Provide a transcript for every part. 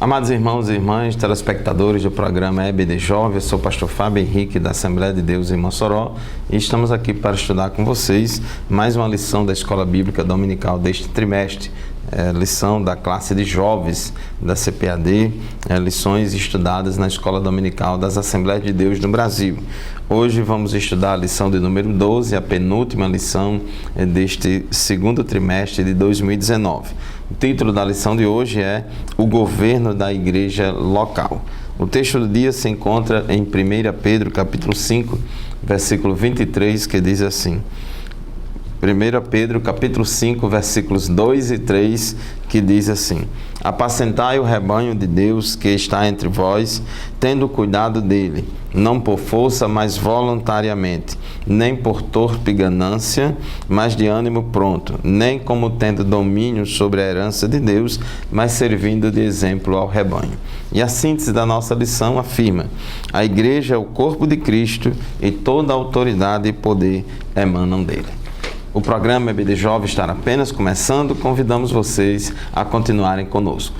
Amados irmãos e irmãs, telespectadores do programa EBD Jovem, eu sou o pastor Fábio Henrique da Assembleia de Deus em Mossoró e estamos aqui para estudar com vocês mais uma lição da Escola Bíblica Dominical deste trimestre, lição da classe de jovens da CPAD, lições estudadas na Escola Dominical das Assembleias de Deus no Brasil. Hoje vamos estudar a lição de número 12, a penúltima lição deste segundo trimestre de 2019. O título da lição de hoje é O Governo da Igreja Local. O texto do dia se encontra em 1 Pedro, capítulo 5, versículo 23, que diz assim: 1 Pedro, capítulo 5, versículos 2 e 3, que diz assim: Apacentai o rebanho de Deus que está entre vós, tendo cuidado dele, não por força, mas voluntariamente, nem por torpe ganância, mas de ânimo pronto, nem como tendo domínio sobre a herança de Deus, mas servindo de exemplo ao rebanho. E a síntese da nossa lição afirma: a igreja é o corpo de Cristo e toda a autoridade e poder emanam dele. O programa EBD Jovem está apenas começando, convidamos vocês a continuarem conosco.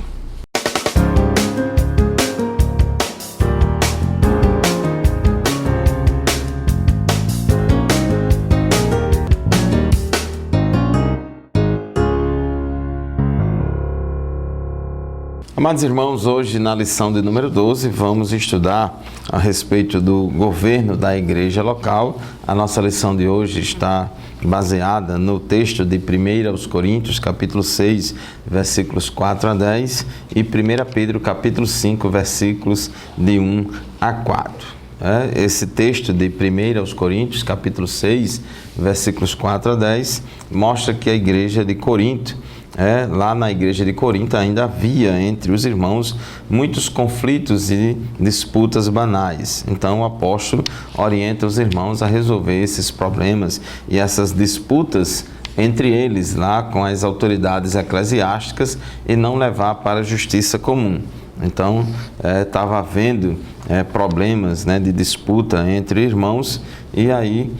Amados irmãos, hoje na lição de número 12 vamos estudar a respeito do governo da igreja local. A nossa lição de hoje está baseada no texto de 1 Coríntios, capítulo 6, versículos 4 a 10 e 1 Pedro, capítulo 5, versículos de 1 a 4. Esse texto de 1 Coríntios, capítulo 6, versículos 4 a 10, mostra que a igreja de Corinto, lá na igreja de Corinto ainda havia entre os irmãos muitos conflitos e disputas banais. Então o apóstolo orienta os irmãos a resolver esses problemas e essas disputas entre eles lá com as autoridades eclesiásticas e não levar para a justiça comum. Então estava havendo problemas de disputa entre irmãos e aí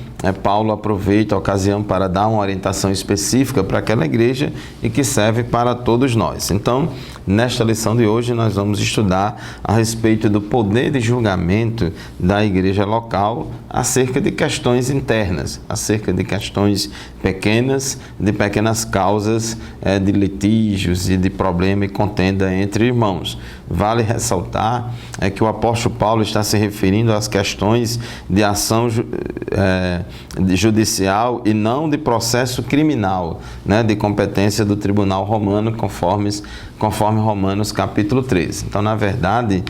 Paulo aproveita a ocasião para dar uma orientação específica para aquela igreja e que serve para todos nós. Então, nesta lição de hoje nós vamos estudar a respeito do poder de julgamento da igreja local acerca de questões internas, acerca de questões pequenas, de pequenas causas de litígios e de problema e contenda entre irmãos. Vale ressaltar que o apóstolo Paulo está se referindo às questões de ação judicial e não de processo criminal, de competência do tribunal romano, conforme Romanos capítulo 13. Então, na verdade,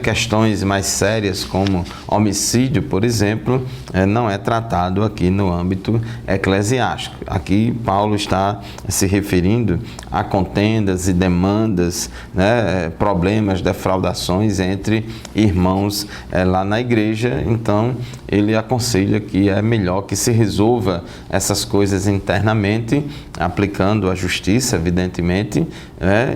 questões mais sérias como homicídio, por exemplo, não é tratado aqui no âmbito eclesiástico. Aqui Paulo está se referindo a contendas e demandas, problemas, defraudações entre irmãos lá na igreja. Então, ele aconselha que é melhor que se resolva essas coisas internamente, aplicando a justiça, evidentemente,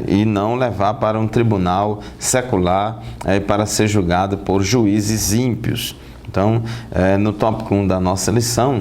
e não levar para um tribunal secular para ser julgado por juízes ímpios. Então, no tópico 1 da nossa lição,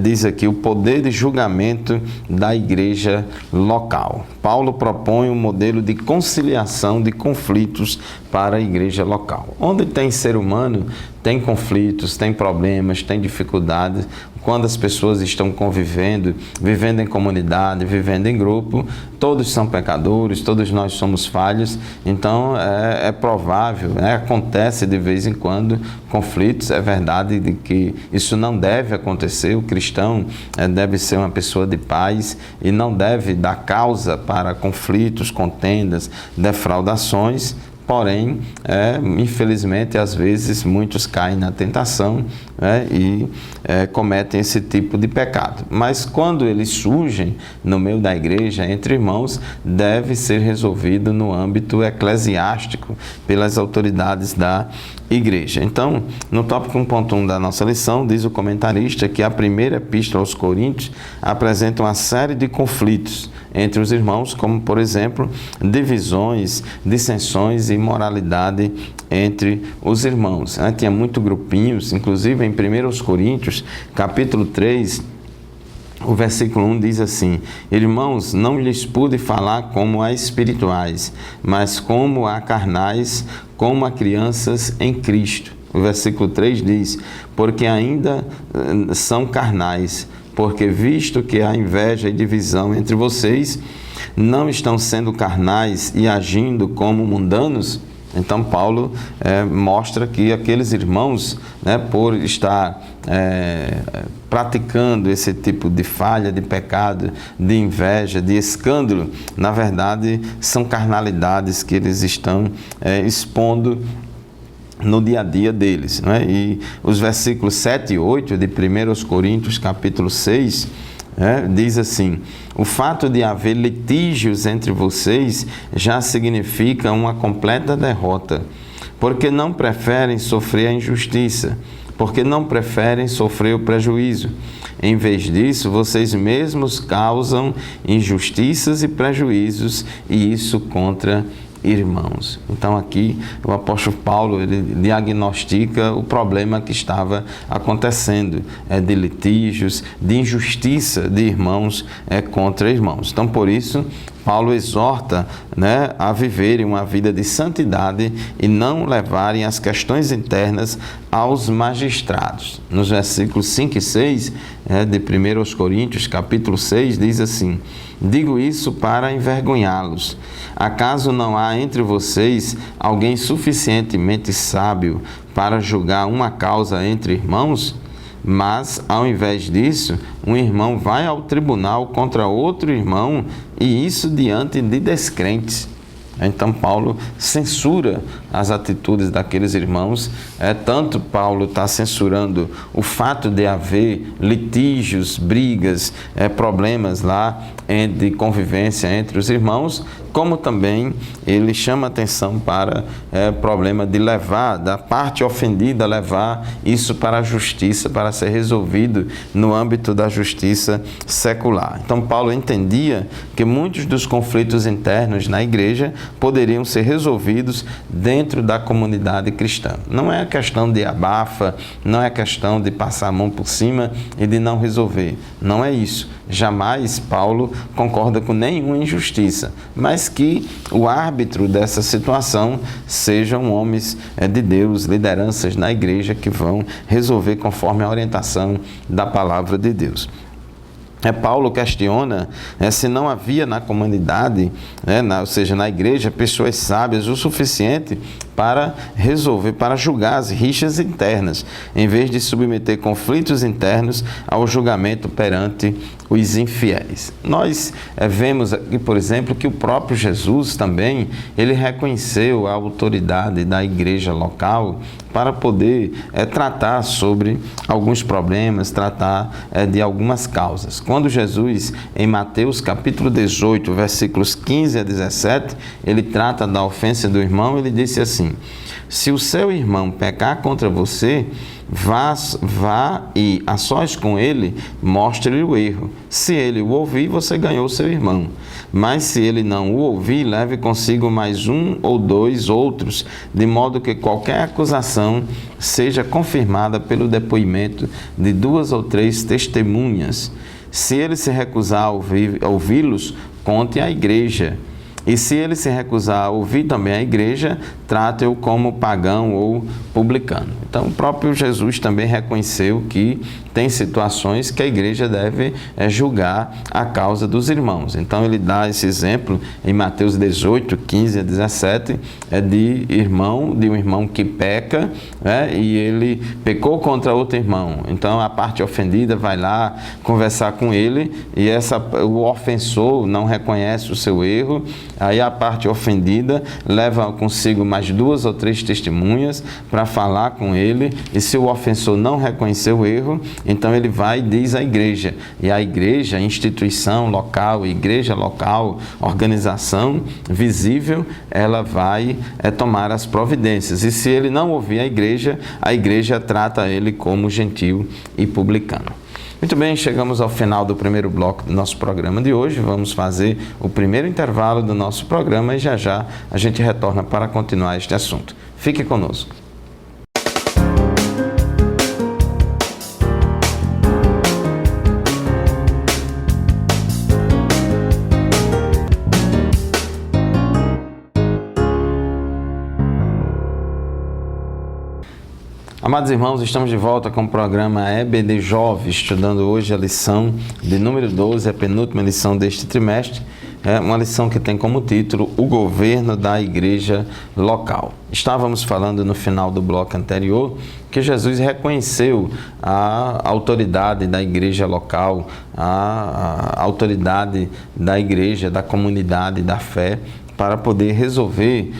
diz aqui o poder de julgamento da igreja local. Paulo propõe um modelo de conciliação de conflitos para a igreja local. Onde tem ser humano, tem conflitos, tem problemas, tem dificuldades. Quando as pessoas estão convivendo, vivendo em comunidade, vivendo em grupo, todos são pecadores, todos nós somos falhos. Então é provável, acontece de vez em quando conflitos. É verdade de que isso não deve acontecer. O cristão deve ser uma pessoa de paz e não deve dar causa para conflitos, contendas, defraudações. Porém, infelizmente, às vezes, muitos caem na tentação e cometem esse tipo de pecado. Mas quando eles surgem no meio da igreja, entre irmãos, deve ser resolvido no âmbito eclesiástico pelas autoridades da igreja. Então, no tópico 1.1 da nossa lição, diz o comentarista que a primeira epístola aos Coríntios apresenta uma série de conflitos entre os irmãos, como, por exemplo, divisões, dissensões e imoralidade entre os irmãos. Tinha muitos grupinhos, inclusive em 1 Coríntios, capítulo 3, O versículo 1 diz assim: irmãos, não lhes pude falar como a espirituais, mas como a carnais, como a crianças em Cristo. O versículo 3 diz: porque ainda são carnais, porque visto que há inveja e divisão entre vocês, não estão sendo carnais e agindo como mundanos? Então Paulo mostra que aqueles irmãos, por estar praticando esse tipo de falha, de pecado, de inveja, de escândalo, na verdade são carnalidades que eles estão expondo no dia a dia deles, E os versículos 7 e 8 de 1 Coríntios capítulo 6, diz assim: o fato de haver litígios entre vocês já significa uma completa derrota, porque não preferem sofrer a injustiça, porque não preferem sofrer o prejuízo. Em vez disso, vocês mesmos causam injustiças e prejuízos, e isso contra irmãos. Então aqui o apóstolo Paulo, ele diagnostica o problema que estava acontecendo, de litígios, de injustiça de irmãos contra irmãos. Então por isso Paulo exorta a viverem uma vida de santidade e não levarem as questões internas aos magistrados. Nos versículos 5 e 6 de 1 Coríntios, capítulo 6, diz assim: digo isso para envergonhá-los. Acaso não há entre vocês alguém suficientemente sábio para julgar uma causa entre irmãos? Mas, ao invés disso, um irmão vai ao tribunal contra outro irmão, e isso diante de descrentes. Então Paulo censura as atitudes daqueles irmãos. Tanto Paulo está censurando o fato de haver litígios, brigas, problemas lá de convivência entre os irmãos, como também ele chama atenção para o problema de levar, da parte ofendida, levar isso para a justiça, para ser resolvido no âmbito da justiça secular. Então Paulo entendia que muitos dos conflitos internos na igreja poderiam ser resolvidos dentro da comunidade cristã. Não é questão de abafa, não é questão de passar a mão por cima e de não resolver. Não é isso. Jamais Paulo concorda com nenhuma injustiça, mas que o árbitro dessa situação sejam homens de Deus, lideranças na igreja que vão resolver conforme a orientação da palavra de Deus. Paulo questiona se não havia na comunidade, ou seja, na igreja, pessoas sábias o suficiente para resolver, para julgar as rixas internas, em vez de submeter conflitos internos ao julgamento perante os infiéis. Nós vemos aqui, por exemplo, que o próprio Jesus também, ele reconheceu a autoridade da igreja local para poder tratar sobre alguns problemas, tratar de algumas causas. Quando Jesus, em Mateus capítulo 18, versículos 15 a 17, ele trata da ofensa do irmão, ele disse assim: se o seu irmão pecar contra você, vá e, a sós com ele, mostre-lhe o erro. Se ele o ouvir, você ganhou seu irmão. Mas se ele não o ouvir, leve consigo mais um ou dois outros, de modo que qualquer acusação seja confirmada pelo depoimento de 2 ou 3 testemunhas. Se ele se recusar a ouvi-los, conte à igreja. E se ele se recusar a ouvir também a igreja, trate-o como pagão ou publicano. Então, o próprio Jesus também reconheceu que tem situações que a igreja deve julgar a causa dos irmãos. Então, ele dá esse exemplo em Mateus 18, 15 a 17, de um irmão que peca, e ele pecou contra outro irmão. Então, a parte ofendida vai lá conversar com ele, e o ofensor não reconhece o seu erro. Aí a parte ofendida leva consigo mais 2 ou 3 testemunhas para falar com ele, e se o ofensor não reconhecer o erro, então ele vai e diz à igreja, e a igreja, instituição local, igreja local, organização visível, ela vai tomar as providências, e se ele não ouvir a igreja trata ele como gentil e publicano. Muito bem, chegamos ao final do primeiro bloco do nosso programa de hoje. Vamos fazer o primeiro intervalo do nosso programa e já a gente retorna para continuar este assunto. Fique conosco. Amados irmãos, estamos de volta com o programa EBD Jovem, estudando hoje a lição de número 12, a penúltima lição deste trimestre. É uma lição que tem como título o governo da igreja local. Estávamos falando no final do bloco anterior que Jesus reconheceu a autoridade da igreja local, a autoridade da igreja, da comunidade, da fé, para poder resolver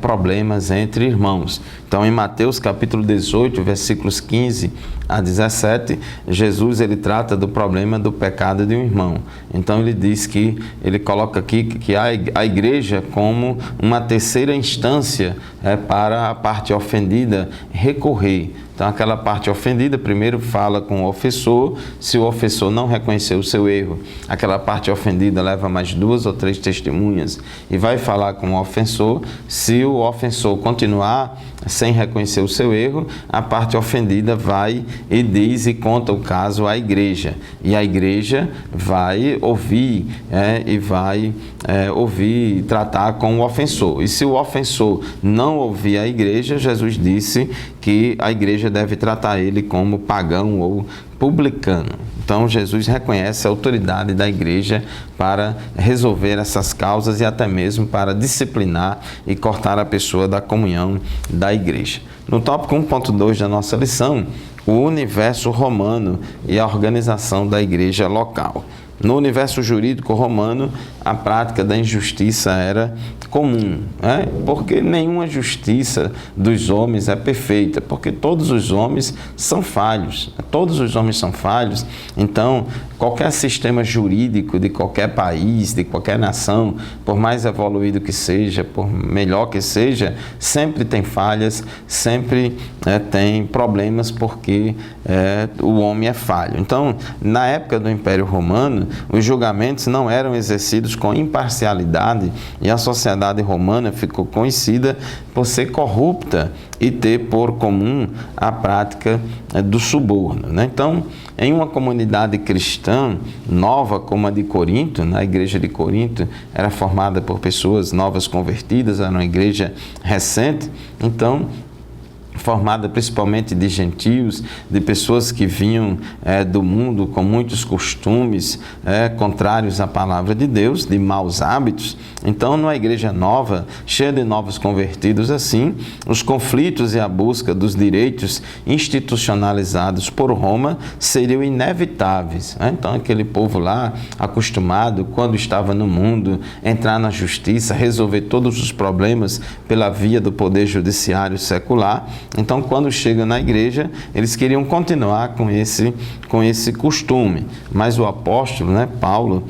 problemas entre irmãos. Então, em Mateus capítulo 18, versículos 15 a 17, Jesus ele trata do problema do pecado de um irmão. Então, ele diz que, ele coloca aqui que a igreja como uma terceira instância para a parte ofendida recorrer. Então, aquela parte ofendida, primeiro fala com o ofensor, se o ofensor não reconheceu o seu erro, aquela parte ofendida leva mais 2 ou 3 testemunhas e vai falar com o ofensor. Se o ofensor continuar sem reconhecer o seu erro, a parte ofendida vai e diz e conta o caso à igreja. E a igreja vai ouvir e vai ouvir e tratar com o ofensor. E se o ofensor não ouvir a igreja, Jesus disse que a igreja deve tratar ele como pagão ou publicano. Então, Jesus reconhece a autoridade da igreja para resolver essas causas e até mesmo para disciplinar e cortar a pessoa da comunhão da igreja. No tópico 1.2 da nossa lição, o universo romano e a organização da igreja local. No universo jurídico romano, a prática da injustiça era comum, porque nenhuma justiça dos homens é perfeita, porque todos os homens são falhos, então qualquer sistema jurídico de qualquer país, de qualquer nação, por mais evoluído que seja, por melhor que seja, sempre tem falhas, sempre tem problemas, porque o homem é falho. Então, na época do Império Romano, os julgamentos não eram exercidos com imparcialidade e a sociedade romana ficou conhecida por ser corrupta e ter por comum a prática do suborno, Então, em uma comunidade cristã nova como a de Corinto, na igreja de Corinto era formada por pessoas novas convertidas, era uma igreja recente, então formada principalmente de gentios, de pessoas que vinham do mundo com muitos costumes contrários à palavra de Deus, de maus hábitos. Então, numa igreja nova, cheia de novos convertidos assim, os conflitos e a busca dos direitos institucionalizados por Roma seriam inevitáveis. Então, aquele povo lá, acostumado, quando estava no mundo, entrar na justiça, resolver todos os problemas pela via do poder judiciário secular. Então, quando chegam na igreja, eles queriam continuar com esse costume. Mas o apóstolo, Paulo,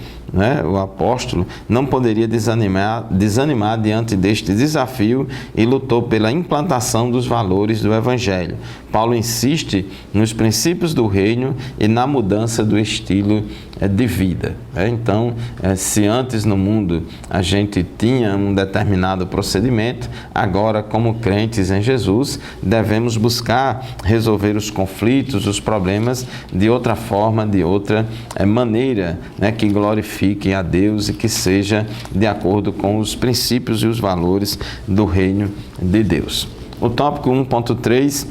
o apóstolo, não poderia desanimar diante deste desafio e lutou pela implantação dos valores do Evangelho. Paulo insiste nos princípios do reino e na mudança do estilo de vida. Então, se antes no mundo a gente tinha um determinado procedimento, agora, como crentes em Jesus, devemos buscar resolver os conflitos, os problemas de outra forma, de outra maneira, que glorifique a Deus e que seja de acordo com os princípios e os valores do reino de Deus. O tópico 1.3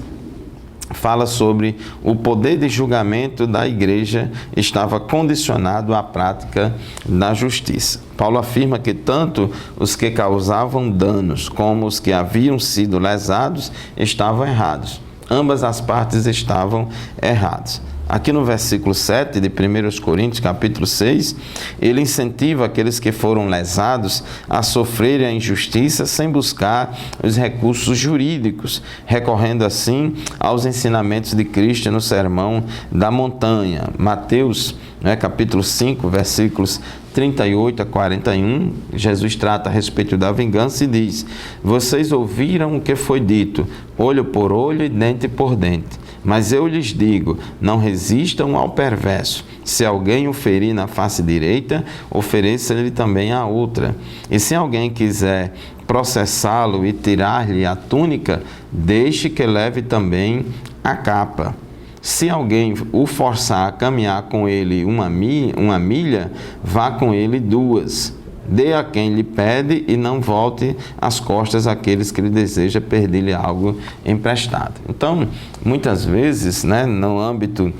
fala sobre o poder de julgamento da igreja estava condicionado à prática da justiça. Paulo afirma que tanto os que causavam danos como os que haviam sido lesados estavam errados. Ambas as partes estavam erradas. Aqui no versículo 7 de 1 Coríntios, capítulo 6, ele incentiva aqueles que foram lesados a sofrerem a injustiça sem buscar os recursos jurídicos, recorrendo assim aos ensinamentos de Cristo no Sermão da Montanha. Mateus, capítulo 5, versículos 38 a 41, Jesus trata a respeito da vingança e diz: vocês ouviram o que foi dito, olho por olho e dente por dente. Mas eu lhes digo, não resistam ao perverso. Se alguém o ferir na face direita, ofereça-lhe também a outra. E se alguém quiser processá-lo e tirar-lhe a túnica, deixe que leve também a capa. Se alguém o forçar a caminhar com ele uma milha, vá com ele 2. Dê a quem lhe pede e não volte as costas àqueles que lhe deseja pedir-lhe algo emprestado. Então, muitas vezes, né, no âmbito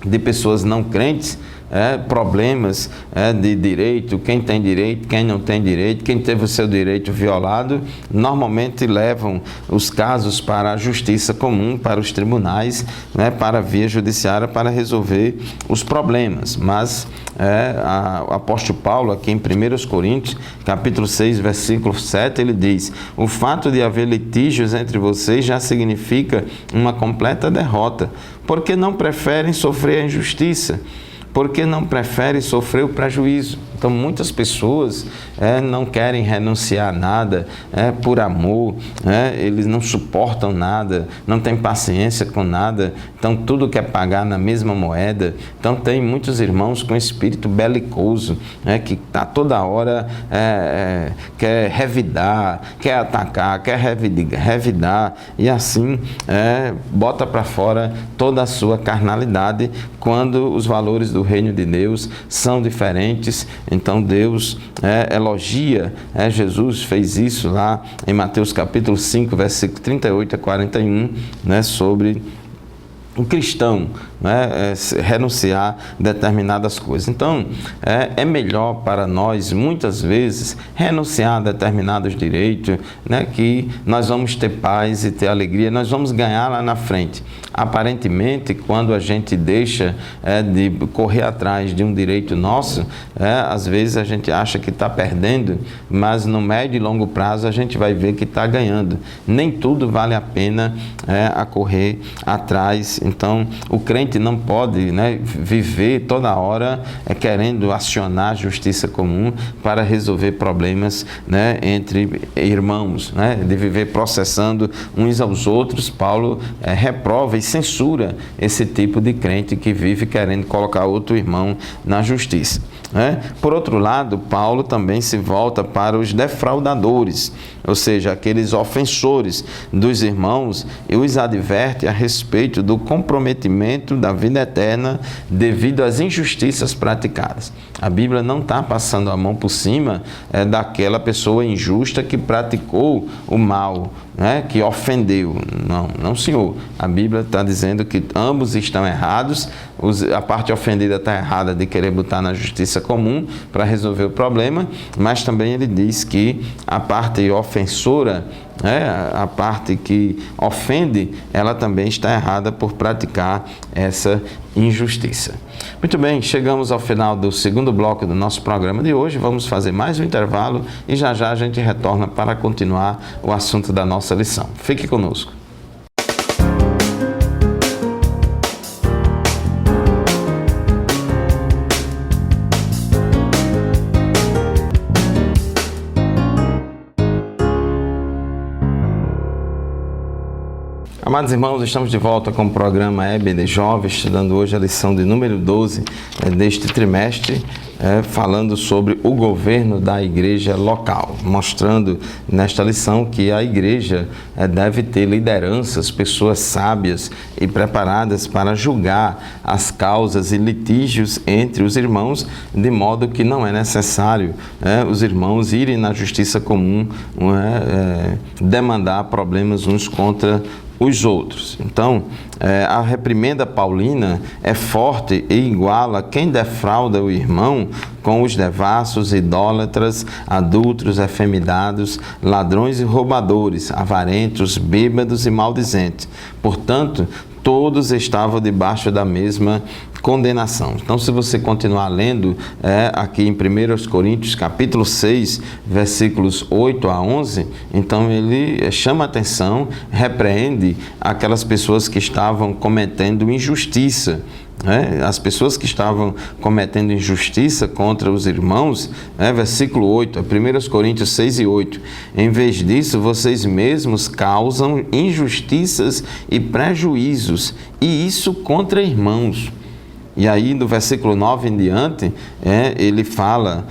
de pessoas não crentes, problemas de direito, quem tem direito, quem não tem direito, quem teve o seu direito violado, normalmente levam os casos para a justiça comum, para os tribunais, né, para a via judiciária, para resolver os problemas. Mas o apóstolo Paulo, aqui em 1 Coríntios, capítulo 6, versículo 7, ele diz: o fato de haver litígios entre vocês já significa uma completa derrota, porque não preferem sofrer a injustiça, porque não preferem sofrer o prejuízo. Então, muitas pessoas não querem renunciar a nada por amor, eles não suportam nada, não têm paciência com nada, então tudo quer pagar na mesma moeda. Então, tem muitos irmãos com espírito belicoso, que está toda hora, quer revidar, quer atacar, quer revidar, e assim bota para fora toda a sua carnalidade, quando os valores do reino de Deus são diferentes. Então Deus elogia, Jesus fez isso lá em Mateus capítulo 5, versículo 38 a 41, sobre o cristão renunciar determinadas coisas. Então, é melhor para nós, muitas vezes, renunciar a determinados direitos, que nós vamos ter paz e ter alegria, nós vamos ganhar lá na frente. Aparentemente, quando a gente deixa de correr atrás de um direito nosso, às vezes a gente acha que está perdendo, mas no médio e longo prazo a gente vai ver que está ganhando. Nem tudo vale a pena a correr atrás. Então, o crente não pode viver toda hora querendo acionar a justiça comum para resolver problemas entre irmãos, de viver processando uns aos outros. Paulo reprova e censura esse tipo de crente que vive querendo colocar outro irmão na justiça. Por outro lado, Paulo também se volta para os defraudadores, ou seja, aqueles ofensores dos irmãos, e os adverte a respeito do comprometimento da vida eterna devido às injustiças praticadas. A Bíblia não está passando a mão por cima daquela pessoa injusta que praticou o mal, que ofendeu. Não, senhor. A Bíblia está dizendo que ambos estão errados. A parte ofendida está errada de querer botar na justiça comum para resolver o problema, mas também ele diz que a parte ofensora, a parte que ofende, ela também está errada por praticar essa injustiça. Muito bem, chegamos ao final do segundo bloco do nosso programa de hoje. Vamos fazer mais um intervalo e já a gente retorna para continuar o assunto da nossa lição. Fique conosco. Amados irmãos, estamos de volta com o programa EBD Jovens, estudando hoje a lição de número 12 deste trimestre, falando sobre o governo da igreja local, mostrando nesta lição que a igreja deve ter lideranças, pessoas sábias e preparadas para julgar as causas e litígios entre os irmãos, de modo que não é necessário os irmãos irem na justiça comum, demandar problemas uns contra os outros. Então, a reprimenda paulina é forte e iguala quem defrauda o irmão com os devassos, idólatras, adúlteros, efeminados, ladrões e roubadores, avarentos, bêbados e maldizentes. Portanto, todos estavam debaixo da mesma condenação. Então, se você continuar lendo aqui em 1 Coríntios, capítulo 6, versículos 8 a 11, então ele chama a atenção, repreende aquelas pessoas que estavam cometendo injustiça. As pessoas que estavam cometendo injustiça contra os irmãos, versículo 8, 1 Coríntios 6 e 8, em vez disso, vocês mesmos causam injustiças e prejuízos, e isso contra irmãos. E aí, do versículo 9 em diante, ele fala,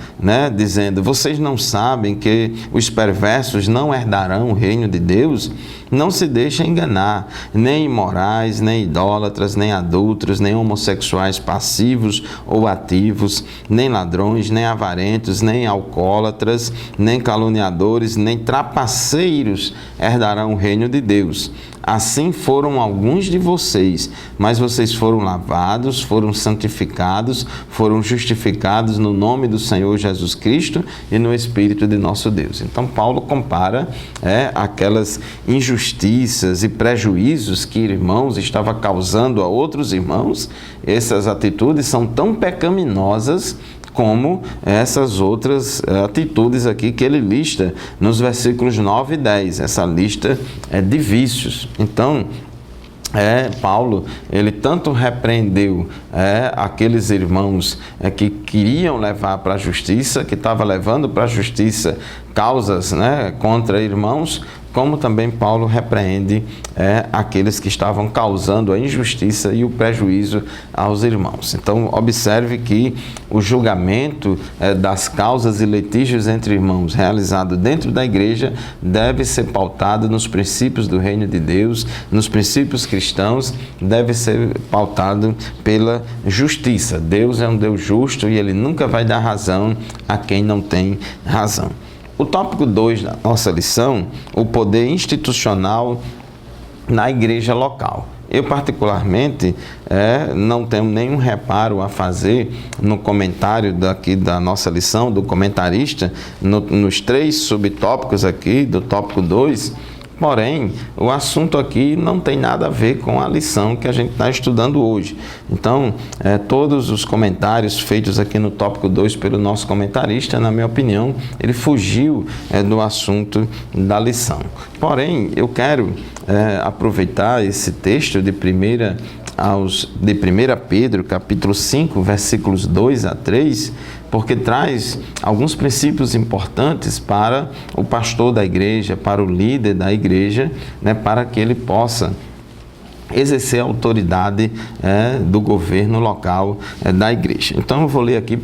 dizendo: vocês não sabem que os perversos não herdarão o reino de Deus? Não se deixem enganar, nem imorais, nem idólatras, nem adúlteros, nem homossexuais passivos ou ativos, nem ladrões, nem avarentos, nem alcoólatras, nem caluniadores, nem trapaceiros herdarão o reino de Deus. Assim foram alguns de vocês, mas vocês foram lavados, foram santificados, foram justificados no nome do Senhor Jesus Cristo e no Espírito de nosso Deus. Então, Paulo compara aquelas injustiças e prejuízos que irmãos estavam causando a outros irmãos. Essas atitudes são tão pecaminosas como essas outras atitudes aqui que ele lista nos versículos 9 e 10, essa lista de vícios. Então, Paulo, ele tanto repreendeu aqueles irmãos que queriam levar para a justiça, que estavam levando para a justiça causas contra irmãos, como também Paulo repreende aqueles que estavam causando a injustiça e o prejuízo aos irmãos. Então, observe que o julgamento das causas e litígios entre irmãos realizado dentro da igreja deve ser pautado nos princípios do reino de Deus, nos princípios cristãos, deve ser pautado pela justiça. Deus é um Deus justo e ele nunca vai dar razão a quem não tem razão. O tópico 2 da nossa lição, o poder institucional na igreja local. Eu, particularmente, não tenho nenhum reparo a fazer no comentário daqui da nossa lição, do comentarista, nos 3 subtópicos aqui, do tópico 2, porém, o assunto aqui não tem nada a ver com a lição que a gente está estudando hoje. Então, todos os comentários feitos aqui no tópico 2 pelo nosso comentarista, na minha opinião, ele fugiu do assunto da lição. Porém, eu quero aproveitar esse texto de 1 Pedro, capítulo 5, versículos 2 a 3, porque traz alguns princípios importantes para o pastor da igreja, para o líder da igreja, para que ele possa exercer a autoridade do governo local da igreja. Então eu vou ler aqui 1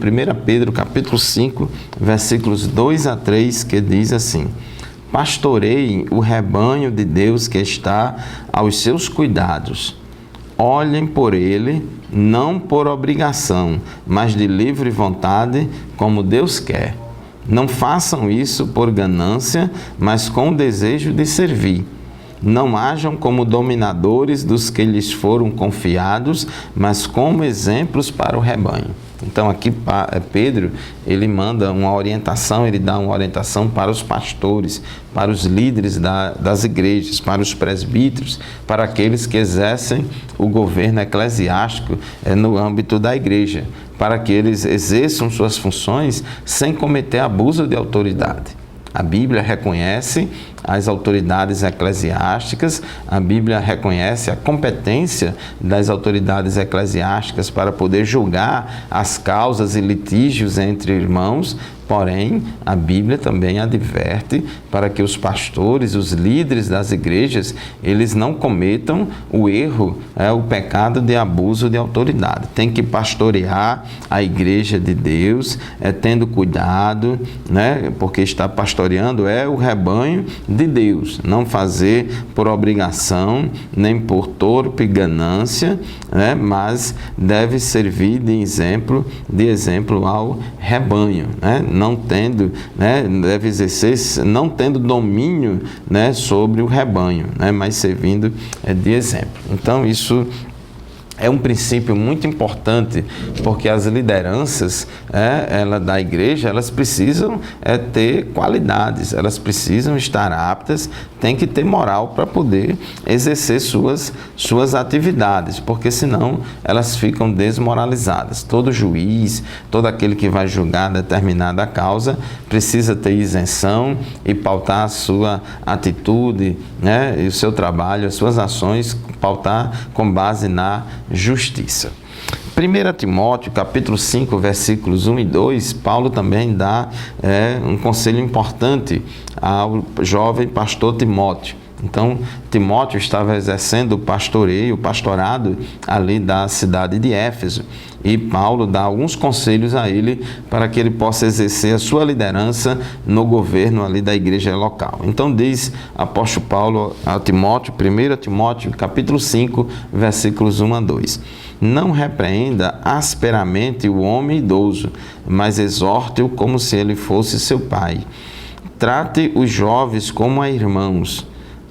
Pedro, capítulo 5, versículos 2 a 3, que diz assim: pastoreiem o rebanho de Deus que está aos seus cuidados. Olhem por ele, não por obrigação, mas de livre vontade, como Deus quer. Não façam isso por ganância, mas com o desejo de servir. Não hajam como dominadores dos que lhes foram confiados, mas como exemplos para o rebanho. Então aqui Pedro, ele manda uma orientação, ele dá uma orientação para os pastores, para os líderes das igrejas, para os presbíteros, para aqueles que exercem o governo eclesiástico no âmbito da igreja, para que eles exerçam suas funções sem cometer abuso de autoridade. A Bíblia reconhece as autoridades eclesiásticas, a Bíblia reconhece a competência das autoridades eclesiásticas para poder julgar as causas e litígios entre irmãos, porém, a Bíblia também adverte para que os pastores, os líderes das igrejas, eles não cometam o erro, o pecado de abuso de autoridade. Tem que pastorear a igreja de Deus, tendo cuidado, porque está pastoreando o rebanho de Deus. Não fazer por obrigação, nem por torpe ganância, mas deve servir de exemplo ao rebanho, não tendo, deve exercer, não tendo domínio, sobre o rebanho, mas servindo de exemplo. Então, isso é um princípio muito importante, porque as lideranças da igreja, elas precisam ter qualidades, elas precisam estar aptas, tem que ter moral para poder exercer suas atividades, porque senão elas ficam desmoralizadas. Todo juiz, todo aquele que vai julgar determinada causa, precisa ter isenção e pautar a sua atitude, e o seu trabalho, as suas ações, pautar com base na justiça. 1 Timóteo, capítulo 5, versículos 1 e 2, Paulo também dá um conselho importante ao jovem pastor Timóteo. Então, Timóteo estava exercendo o pastoreio, o pastorado ali da cidade de Éfeso. E Paulo dá alguns conselhos a ele para que ele possa exercer a sua liderança no governo ali da igreja local. Então diz apóstolo Paulo a Timóteo, 1 Timóteo, capítulo 5, versículos 1 a 2. Não repreenda asperamente o homem idoso, mas exorte-o como se ele fosse seu pai. Trate os jovens como a irmãos,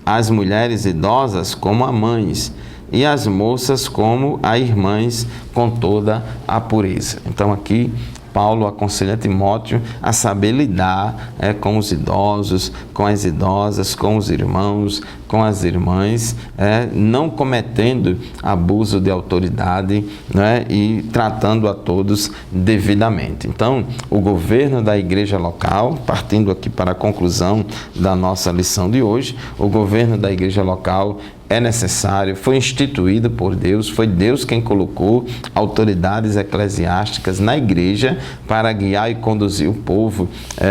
as mulheres idosas como a mães, e as moças como a irmãs com toda a pureza. Então aqui Paulo aconselha Timóteo a saber lidar com os idosos, com as idosas, com os irmãos, com as irmãs, não cometendo abuso de autoridade, e tratando a todos devidamente. Então, o governo da igreja local, partindo aqui para a conclusão da nossa lição de hoje, o governo da igreja local é necessário, foi instituído por Deus, foi Deus quem colocou autoridades eclesiásticas na igreja para guiar e conduzir o povo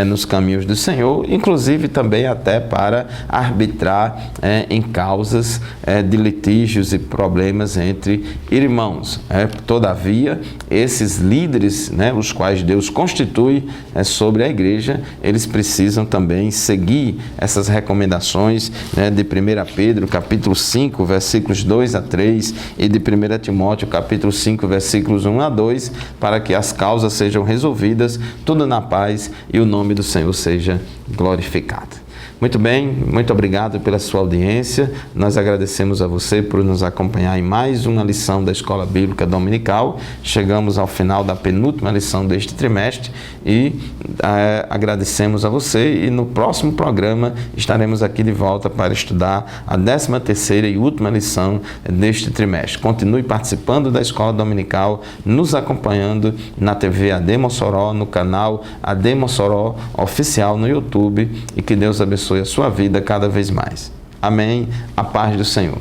nos caminhos do Senhor, inclusive também até para arbitrar em causas de litígios e problemas entre irmãos. Todavia, esses líderes, os quais Deus constitui sobre a igreja, eles precisam também seguir essas recomendações de 1 Pedro, capítulo 5, versículos 2 a 3 e de 1 Timóteo, capítulo 5, versículos 1 a 2, para que as causas sejam resolvidas, tudo na paz e o nome do Senhor seja glorificado. Muito bem, muito obrigado pela sua audiência. Nós agradecemos a você por nos acompanhar em mais uma lição da Escola Bíblica Dominical. Chegamos ao final da penúltima lição deste trimestre e agradecemos a você, e no próximo programa estaremos aqui de volta para estudar a 13ª e última lição deste trimestre. Continue participando da Escola Dominical, nos acompanhando na TV AD Mossoró, no canal AD Mossoró Oficial no YouTube, e que Deus abençoe a sua vida cada vez mais. Amém. A paz do Senhor.